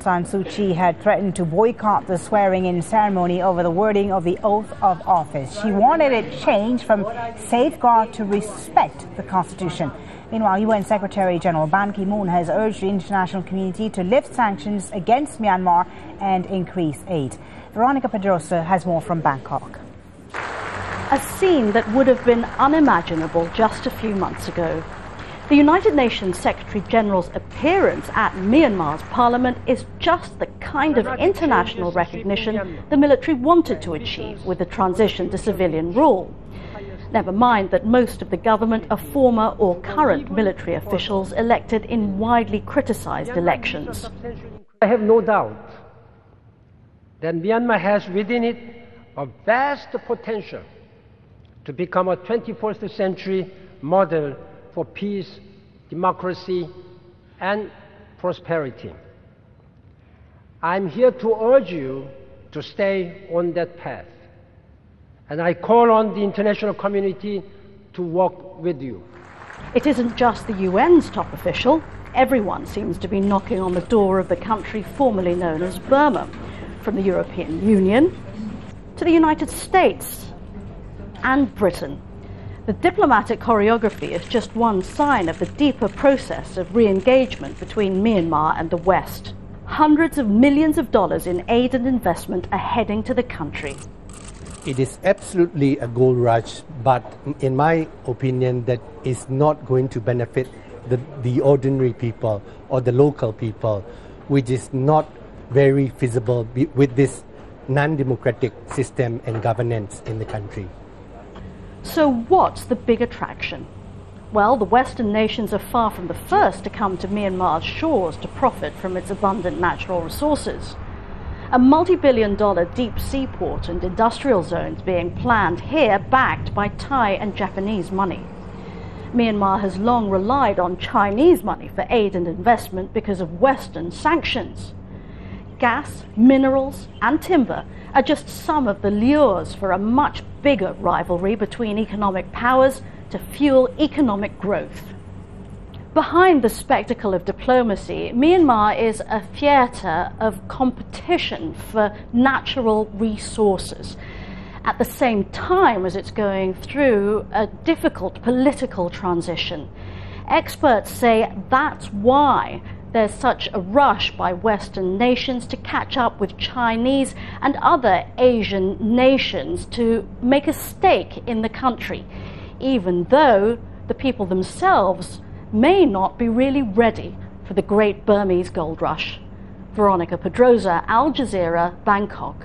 Aung San Suu Kyi had threatened to boycott the swearing-in ceremony over the wording of the oath of office. She wanted it changed from safeguard to respect the Constitution. Meanwhile, UN Secretary General Ban Ki-moon has urged the international community to lift sanctions against Myanmar and increase aid. Veronica Pedrosa has more from Bangkok. A scene that would have been unimaginable just a few months ago. The United Nations Secretary General's appearance at Myanmar's parliament is just the kind of international recognition the military wanted to achieve with the transition to civilian rule. Never mind that most of the government are former or current military officials elected in widely criticized elections. I have no doubt that Myanmar has within it a vast potential to become a 21st century model for peace, democracy, and prosperity. I'm here to urge you to stay on that path. And I call on the international community to work with you. It isn't just the UN's top official. Everyone seems to be knocking on the door of the country formerly known as Burma, from the European Union to the United States and Britain. The diplomatic choreography is just one sign of the deeper process of re-engagement between Myanmar and the West. Hundreds of millions of dollars in aid and investment are heading to the country. It is absolutely a gold rush, but in my opinion, that is not going to benefit the ordinary people or the local people, which is not very feasible with this non-democratic system and governance in the country. So what's the big attraction? Well, the Western nations are far from the first to come to Myanmar's shores to profit from its abundant natural resources. A multi-billion-dollar deep sea port and industrial zones being planned here, backed by Thai and Japanese money. Myanmar has long relied on Chinese money for aid and investment because of Western sanctions. Gas, minerals, and timber are just some of the lures for a much bigger rivalry between economic powers to fuel economic growth. Behind the spectacle of diplomacy, Myanmar is a theatre of competition for natural resources, at the same time as it's going through a difficult political transition. Experts say that's why there's such a rush by Western nations to catch up with Chinese and other Asian nations to make a stake in the country, even though the people themselves may not be really ready for the great Burmese gold rush. Veronica Pedrosa, Al Jazeera, Bangkok.